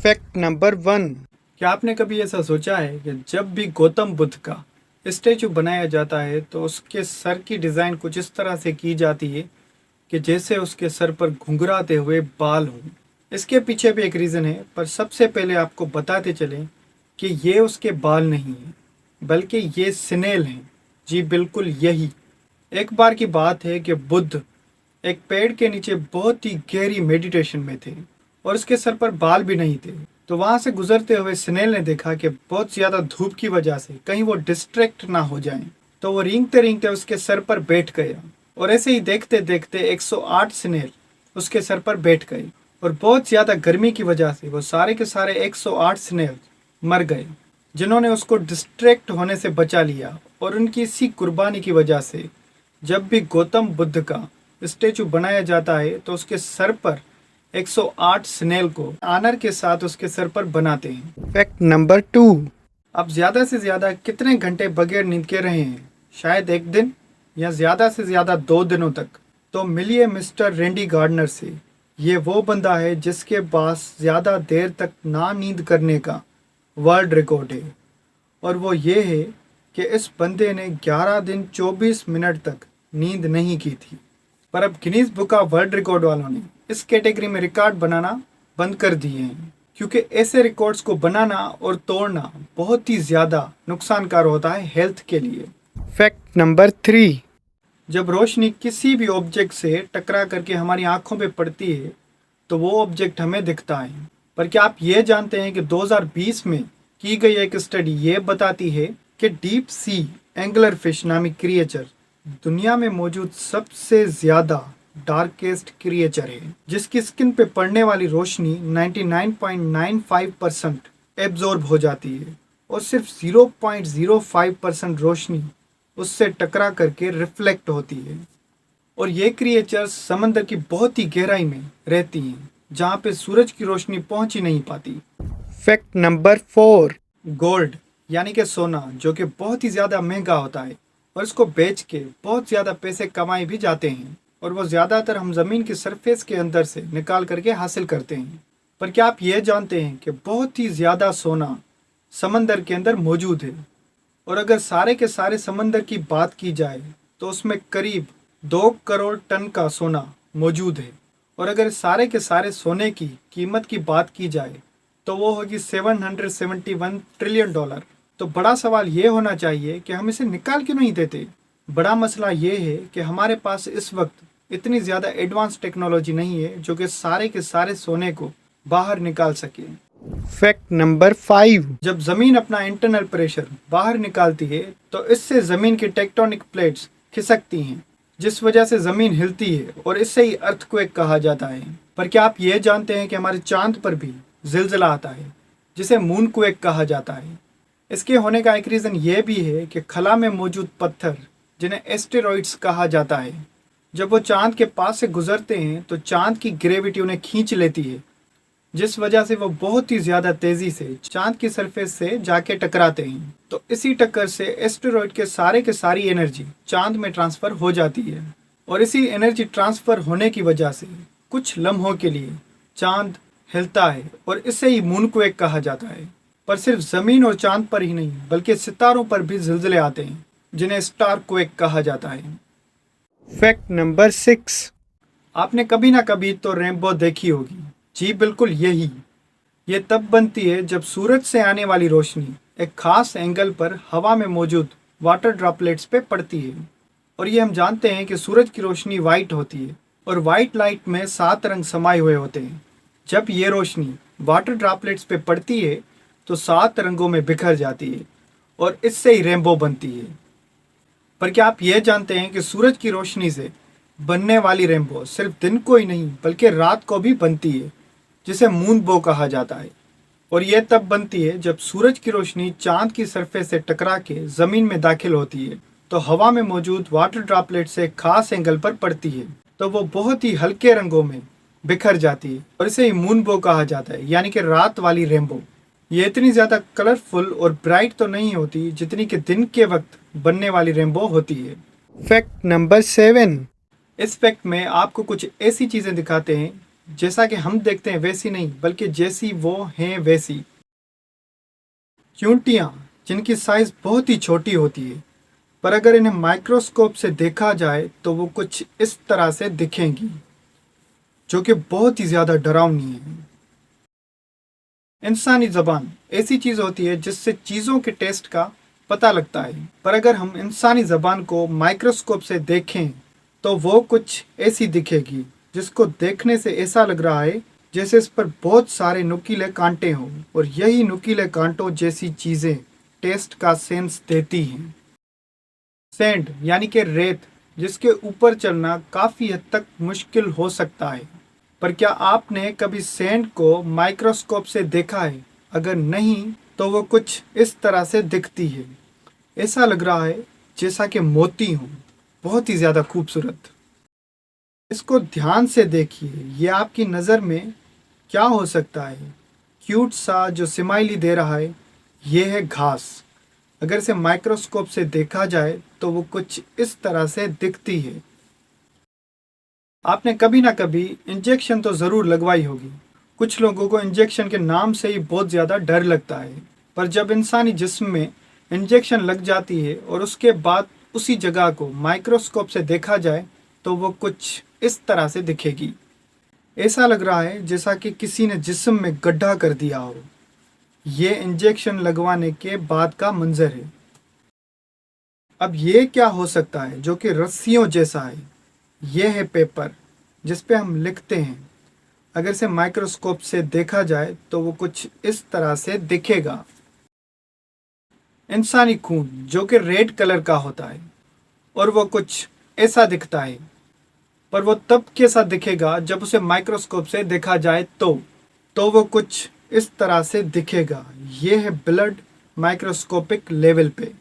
Fact number 1। क्या आपने कभी ऐसा सोचा है कि जब भी गौतम बुद्ध का स्टैचू बनाया जाता है तो उसके सर की डिज़ाइन कुछ इस तरह से की जाती है कि जैसे उसके सर पर घुंघराते हुए बाल हों। इसके पीछे भी एक रीज़न है, पर सबसे पहले आपको बताते चलें कि ये उसके बाल नहीं हैं, बल्कि ये स्नेल हैं। जी बिल्कुल यही। एक बार की बात है कि बुद्ध एक पेड़ के नीचे बहुत ही गहरी मेडिटेशन में थे और उसके सर पर बाल भी नहीं थे। तो वहां से गुजरते हुए स्नेल ने देखा कि बहुत ज्यादा धूप की वजह से कहीं वो डिस्ट्रैक्ट ना हो जाएं। तो वो रेंगते रेंगते उसके सर पर बैठ गया और ऐसे ही देखते देखते 108 स्नेल उसके सर पर बैठ गए और बहुत ज्यादा गर्मी की वजह से वो सारे के सारे 108 स्नेल मर गए, जिन्होंने उसको डिस्ट्रैक्ट होने से बचा लिया। और उनकी इसी कुर्बानी की वजह से जब भी गौतम बुद्ध का स्टेचू बनाया जाता है तो उसके सर पर 108 स्नेल को आनर के साथ उसके सर पर बनाते हैं। Fact number 2। आप ज्यादा से ज्यादा कितने घंटे बगैर नींद के रहे हैं? शायद एक दिन या ज्यादा से ज्यादा 2 दिनों तक। तो मिलिए मिस्टर रेंडी गार्डनर से। ये वो बंदा है जिसके पास ज्यादा देर तक ना नींद करने का वर्ल्ड रिकॉर्ड है। और वो ये है कि इस बंदे ने 11 दिन 24 मिनट तक नींद नहीं की थी। पर अब Guinness book of world record वालों ने इस कैटेगरी में रिकॉर्ड बनाना बंद कर दिए हैं, क्योंकि ऐसे रिकॉर्ड्स को बनाना और तोड़ना बहुत ही ज़्यादा नुकसानकार होता है हेल्थ के लिए। Fact number 3। जब रोशनी किसी भी ऑब्जेक्ट से टकरा करके हमारी आंखों पे पड़ती है तो वो ऑब्जेक्ट हमें दिखता है। पर क्या आप ये जानते हैं कि 2020 में की गई एक स्टडी ये बताती है कि डीप सी एंगुलर फिश नामी क्रिएचर दुनिया में मौजूद सबसे ज्यादा डार्केस्ट क्रिएचर है, जिसकी स्किन पे पड़ने वाली रोशनी 99.95% एब्जॉर्ब हो जाती है और सिर्फ 0.05% रोशनी उससे टकरा करके रिफ्लेक्ट होती है। और ये क्रिएचर्स समंदर की बहुत ही गहराई में रहती हैं, जहाँ पे सूरज की रोशनी पहुंच ही नहीं पाती। Fact number 4। गोल्ड यानी कि सोना, जो कि बहुत ही ज़्यादा महंगा होता है और इसको बेच के बहुत ज़्यादा पैसे कमाए भी जाते हैं, और वो ज़्यादातर हम ज़मीन की सरफेस के अंदर से निकाल करके हासिल करते हैं। पर क्या आप ये जानते हैं कि बहुत ही ज़्यादा सोना समंदर के अंदर मौजूद है? और अगर सारे के सारे समंदर की बात की जाए तो उसमें करीब 2 करोड़ टन का सोना मौजूद है। और अगर सारे के सारे सोने की कीमत की बात की जाए तो वो होगी $771 ट्रिलियन। तो बड़ा सवाल ये होना चाहिए कि हम इसे निकाल क्यों नहीं देते। बड़ा मसला ये है कि हमारे पास इस वक्त इतनी ज़्यादा एडवांस टेक्नोलॉजी नहीं है जो कि सारे के सारे सोने को बाहर निकाल सके। Fact number 5। जब ज़मीन अपना इंटरनल प्रेशर बाहर निकालती है तो इससे ज़मीन की टेक्टोनिक प्लेट्स खिसकती हैं, जिस वजह से ज़मीन हिलती है और इससे ही अर्थक्वेक कहा जाता है। पर क्या आप ये जानते हैं कि हमारे चांद पर भी जिलजिला आता है, जिसे मून क्वेक कहा जाता है? इसके होने का एक रीज़न ये भी है कि खला में मौजूद पत्थर, जिन्हें एस्टेरॉइड्स कहा जाता है, जब वो चांद के पास से गुजरते हैं तो चांद की ग्रेविटी उन्हें खींच लेती है, जिस वजह से वो बहुत ही ज़्यादा तेज़ी से चांद की सरफेस से जाके टकराते हैं। तो इसी टक्कर से एस्टेरॉइड के सारी एनर्जी चांद में ट्रांसफ़र हो जाती है, और इसी एनर्जी ट्रांसफ़र होने की वजह से कुछ लम्हों के लिए चांद हिलता है, और इसे ही मून क्वेक कहा जाता है। पर सिर्फ ज़मीन और चांद पर ही नहीं, बल्कि सितारों पर भी जिलजिले आते हैं, जिन्हें स्टार क्वेक कहा जाता है। Fact number 6। आपने कभी ना कभी तो रेनबो देखी होगी। जी बिल्कुल यही। ये तब बनती है जब सूरज से आने वाली रोशनी एक खास एंगल पर हवा में मौजूद वाटर ड्रॉपलेट्स पे पड़ती है। और ये हम जानते हैं कि सूरज की रोशनी वाइट होती है और वाइट लाइट में 7 रंग समाये हुए होते हैं। जब ये रोशनी वाटर ड्रॉपलेट्स पे पड़ती है तो 7 रंगों में बिखर जाती है और इससे ही रेनबो बनती है। पर क्या आप ये जानते हैं कि सूरज की रोशनी से बनने वाली रेनबो सिर्फ दिन को ही नहीं बल्कि रात को भी बनती है, जिसे मून बो कहा जाता है। और यह तब बनती है जब सूरज की रोशनी चांद की सरफेस से टकरा के ज़मीन में दाखिल होती है तो हवा में मौजूद वाटर ड्रॉपलेट से खास एंगल पर पड़ती है, तो वो बहुत ही हल्के रंगों में बिखर जाती है और इसे ही मून बो कहा जाता है, यानी कि रात वाली रेनबो। ये इतनी ज़्यादा कलरफुल और ब्राइट तो नहीं होती जितनी कि दिन के वक्त बनने वाली रेनबो होती है। Fact number 7। इस फैक्ट में आपको कुछ ऐसी चीज़ें दिखाते हैं जैसा कि हम देखते हैं वैसी नहीं, बल्कि जैसी वो हैं वैसी। चींटियां जिनकी साइज बहुत ही छोटी होती है, पर अगर इन्हें माइक्रोस्कोप से देखा जाए तो वो कुछ इस तरह से दिखेंगी, जो कि बहुत ही ज़्यादा डरावनी है। इंसानी ज़बान ऐसी चीज़ होती है जिससे चीज़ों के टेस्ट का पता लगता है, पर अगर हम इंसानी ज़बान को माइक्रोस्कोप से देखें तो वो कुछ ऐसी दिखेगी, जिसको देखने से ऐसा लग रहा है जैसे इस पर बहुत सारे नुकीले कांटे हों, और यही नुकीले कांटों जैसी चीज़ें टेस्ट का सेंस देती हैं। सैंड यानी कि रेत, जिसके ऊपर चलना काफ़ी हद तक मुश्किल हो सकता है, पर क्या आपने कभी सैंड को माइक्रोस्कोप से देखा है? अगर नहीं तो वो कुछ इस तरह से दिखती है। ऐसा लग रहा है जैसा कि मोती हों, बहुत ही ज़्यादा खूबसूरत। इसको ध्यान से देखिए, ये आपकी नज़र में क्या हो सकता है? क्यूट सा जो स्माइली दे रहा है, ये है घास। अगर इसे माइक्रोस्कोप से देखा जाए तो वो कुछ इस तरह से दिखती है। आपने कभी ना कभी इंजेक्शन तो ज़रूर लगवाई होगी। कुछ लोगों को इंजेक्शन के नाम से ही बहुत ज़्यादा डर लगता है, पर जब इंसानी जिस्म में इंजेक्शन लग जाती है और उसके बाद उसी जगह को माइक्रोस्कोप से देखा जाए तो वो कुछ इस तरह से दिखेगी। ऐसा लग रहा है जैसा कि किसी ने जिस्म में गड्ढा कर दिया हो। ये इंजेक्शन लगवाने के बाद का मंजर है। अब ये क्या हो सकता है जो कि रस्सियों जैसा है? ये है पेपर, जिस पे हम लिखते हैं। अगर इसे माइक्रोस्कोप से देखा जाए तो वो कुछ इस तरह से दिखेगा। इंसानी खून जो कि रेड कलर का होता है, और वो कुछ ऐसा दिखता है, पर वो तब कैसा दिखेगा जब उसे माइक्रोस्कोप से देखा जाए तो वो कुछ इस तरह से दिखेगा। ये है ब्लड माइक्रोस्कोपिक लेवल पे।